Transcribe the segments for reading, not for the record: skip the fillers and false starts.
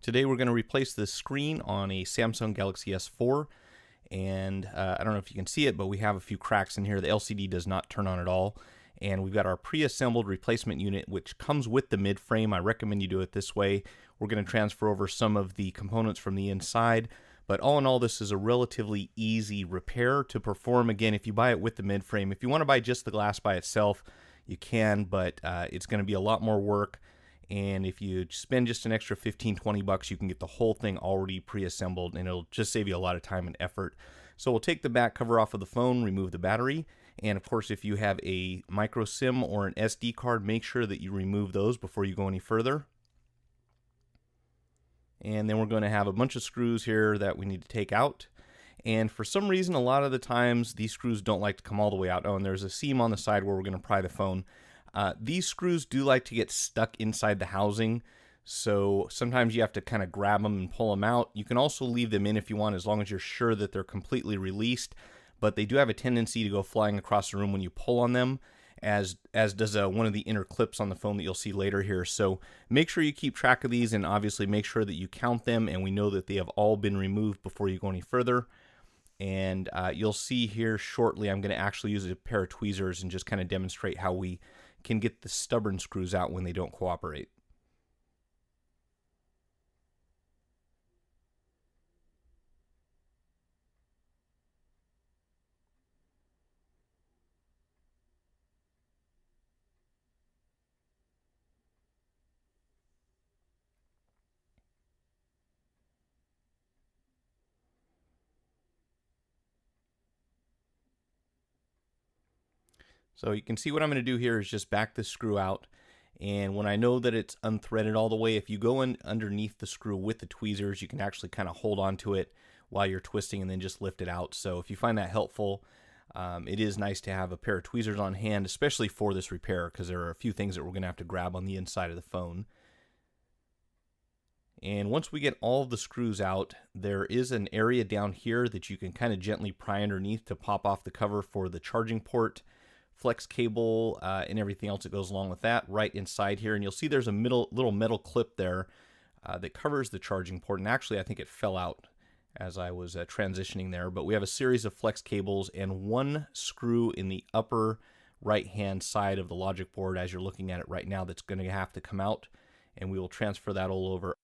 Today we're going to replace the screen on a Samsung Galaxy S4, and I don't know if you can see it, but we have a few cracks in here. The LCD does not turn on at all, and we've got our pre-assembled replacement unit which comes with the mid frame. I recommend you do it this way. We're going to transfer over some of the components from the inside, but all in all this is a relatively easy repair to perform. Again, if you buy it with the mid frame, if you want to buy just the glass by itself you can, but it's going to be a lot more work. And if you spend just an extra 15-20 bucks, you can get the whole thing already pre-assembled, and it'll just save you a lot of time and effort. So we'll take the back cover off of the phone, remove the battery, and of course if you have a micro SIM or an SD card, make sure that you remove those before you go any further. And then we're going to have a bunch of screws here that we need to take out. And for some reason, a lot of the times these screws don't like to come all the way out. Oh, and there's a seam on the side where we're going to pry the phone. These screws do like to get stuck inside the housing, so sometimes you have to kind of grab them and pull them out. You can also leave them in if you want, as long as you're sure that they're completely released, but they do have a tendency to go flying across the room when you pull on them, as does one of the inner clips on the phone that you'll see later here. So make sure you keep track of these, and obviously make sure that you count them, and we know that they have all been removed before you go any further. And you'll see here shortly I'm going to actually use a pair of tweezers and just kind of demonstrate how we can get the stubborn screws out when they don't cooperate. So you can see what I'm going to do here is just back this screw out, and when I know that it's unthreaded all the way, if you go in underneath the screw with the tweezers, you can actually kind of hold on to it while you're twisting and then just lift it out. So if you find that helpful, it is nice to have a pair of tweezers on hand, especially for this repair, because there are a few things that we're going to have to grab on the inside of the phone. And once we get all of the screws out, there is an area down here that you can kind of gently pry underneath to pop off the cover for the charging port, flex cable, and everything else that goes along with that right inside here. And you'll see there's a little metal clip there that covers the charging port, and actually I think it fell out as I was transitioning there. But we have a series of flex cables and one screw in the upper right hand side of the logic board as you're looking at it right now that's going to have to come out, and we will transfer that all over.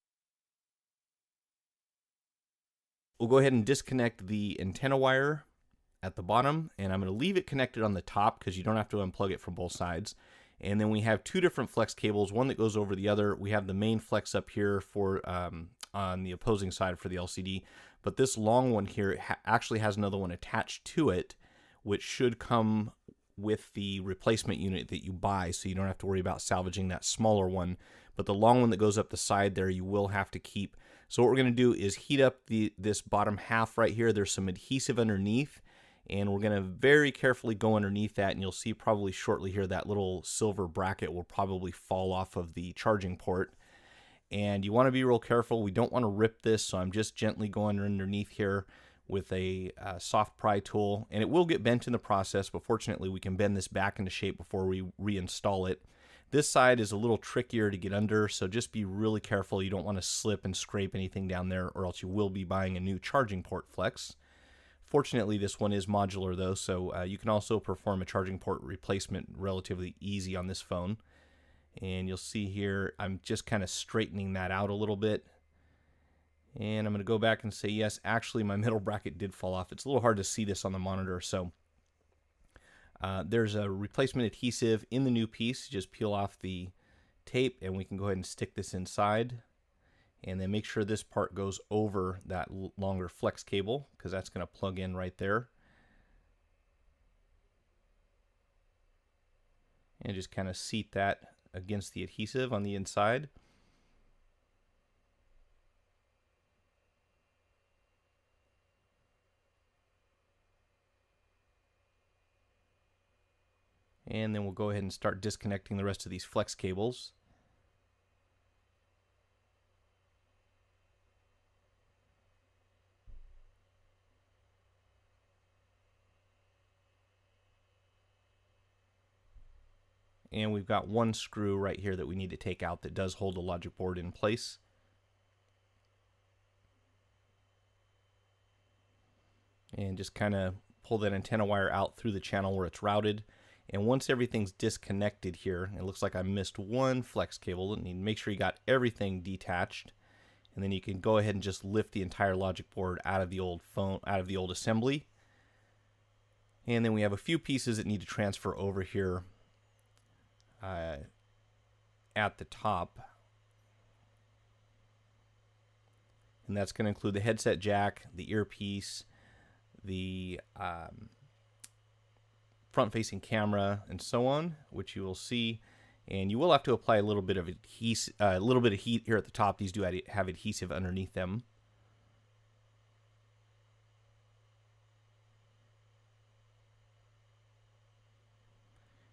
We'll go ahead and disconnect the antenna wire at the bottom, and I'm going to leave it connected on the top because you don't have to unplug it from both sides. And then we have two different flex cables, one that goes over the other. We have the main flex up here for on the opposing side for the LCD, but this long one here actually has another one attached to it, which should come with the replacement unit that you buy, so you don't have to worry about salvaging that smaller one. But the long one that goes up the side there you will have to keep. So what we're going to do is heat up this bottom half right here. There's some adhesive underneath, and we're going to very carefully go underneath that, and you'll see probably shortly here that little silver bracket will probably fall off of the charging port. And you want to be real careful. We don't want to rip this, so I'm just gently going underneath here with a soft pry tool, and it will get bent in the process, but fortunately we can bend this back into shape before we reinstall it. This side is a little trickier to get under, so just be really careful. You don't want to slip and scrape anything down there, or else you will be buying a new charging port flex. Fortunately, this one is modular though, so you can also perform a charging port replacement relatively easy on this phone. And you'll see here, I'm just kind of straightening that out a little bit. And I'm going to go back and say, yes, actually my middle bracket did fall off. It's a little hard to see this on the monitor, so there's a replacement adhesive in the new piece. Just peel off the tape, and we can go ahead and stick this inside. And then make sure this part goes over that longer flex cable, because that's going to plug in right there. And just kind of seat that against the adhesive on the inside. And then we'll go ahead and start disconnecting the rest of these flex cables. And we've got one screw right here that we need to take out that does hold the logic board in place. and just kind of pull that antenna wire out through the channel where it's routed. And once everything's disconnected here, it looks like I missed one flex cable, and you make sure you got everything detached. And then you can go ahead and just lift the entire logic board out of the old assembly. And then we have a few pieces that need to transfer over here at the top. And that's going to include the headset jack, the earpiece, the front-facing camera, and so on, which you will see. And you will have to apply a little bit of heat here at the top. These do have adhesive underneath them.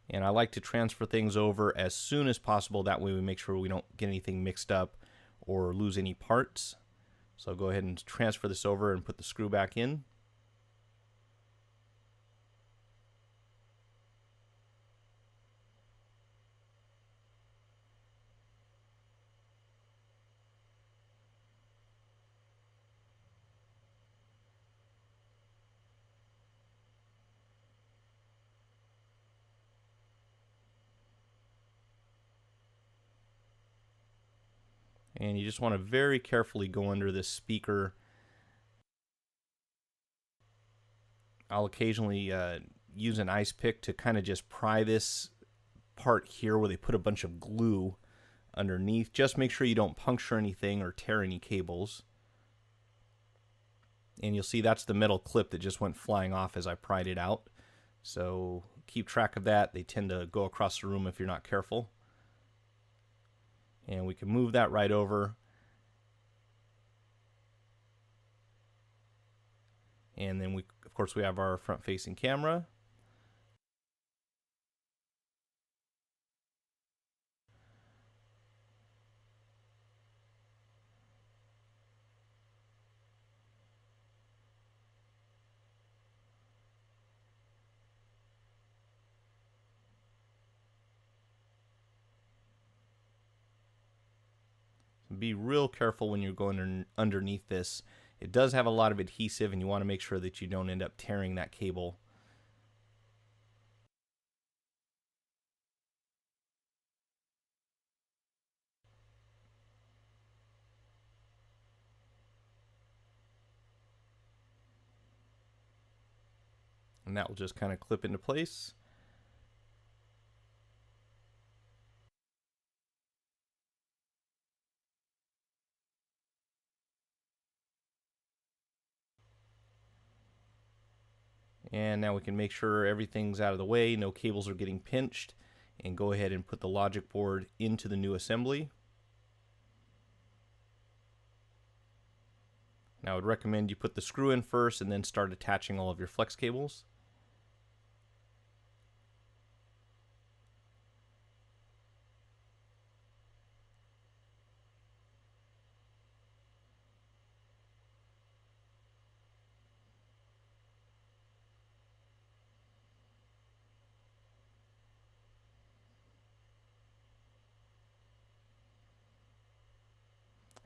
And I like to transfer things over as soon as possible. That way we make sure we don't get anything mixed up or lose any parts. So I'll go ahead and transfer this over and put the screw back in. And you just want to very carefully go under this speaker. I'll occasionally use an ice pick to kind of just pry this part here where they put a bunch of glue underneath. Just make sure you don't puncture anything or tear any cables. And you'll see that's the metal clip that just went flying off as I pried it out. So keep track of that. They tend to go across the room if you're not careful. And we can move that right over. And then of course we have our front-facing camera. Be real careful when you're going underneath this. It does have a lot of adhesive, and you want to make sure that you don't end up tearing that cable. And that will just kind of clip into place. And now we can make sure everything's out of the way, no cables are getting pinched, and go ahead and put the logic board into the new assembly. Now I would recommend you put the screw in first and then start attaching all of your flex cables.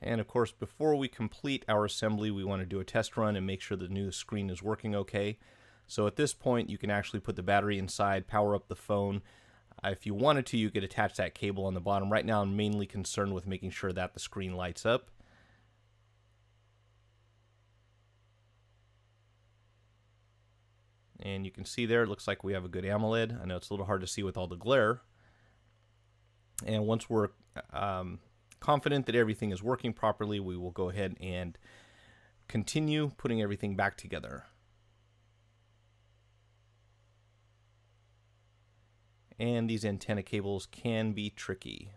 And of course, before we complete our assembly, we want to do a test run and make sure the new screen is working okay. So at this point, you can actually put the battery inside, power up the phone. If you wanted to, you could attach that cable on the bottom. Right now, I'm mainly concerned with making sure that the screen lights up. And you can see there, it looks like we have a good AMOLED. I know it's a little hard to see with all the glare. And once we're confident that everything is working properly, we will go ahead and continue putting everything back together. And these antenna cables can be tricky.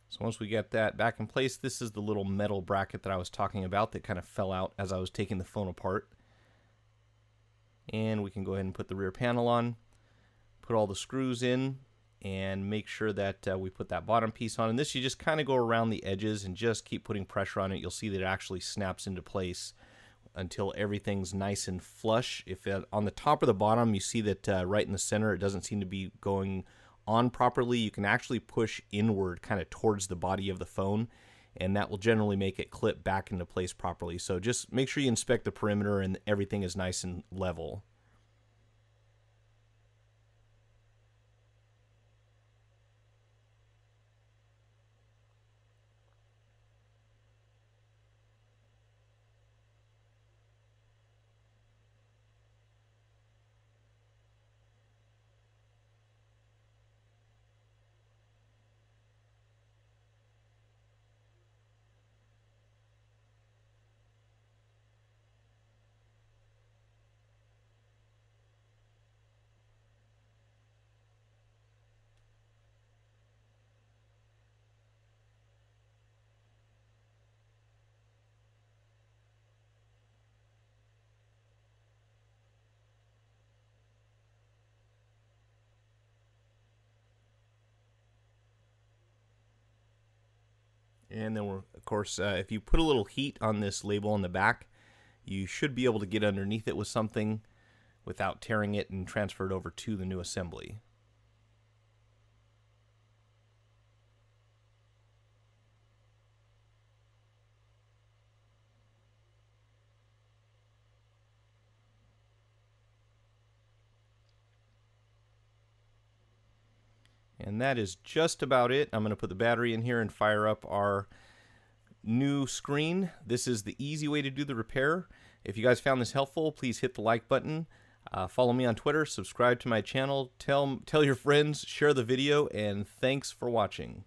So once we get that back in place, this is the little metal bracket that I was talking about that kind of fell out as I was taking the phone apart. And we can go ahead and put the rear panel on, put all the screws in, and make sure that we put that bottom piece on. And this, you just kind of go around the edges and just keep putting pressure on it. You'll see that it actually snaps into place until everything's nice and flush. If on the top or the bottom you see that right in the center it doesn't seem to be going on properly, you can actually push inward kind of towards the body of the phone, and that will generally make it clip back into place properly. So just make sure you inspect the perimeter and everything is nice and level. And then, of course, if you put a little heat on this label on the back, you should be able to get underneath it with something without tearing it and transfer it over to the new assembly. And that is just about it. I'm going to put the battery in here and fire up our new screen. This is the easy way to do the repair. If you guys found this helpful, please hit the like button. Follow me on Twitter, subscribe to my channel, tell your friends, share the video, and thanks for watching.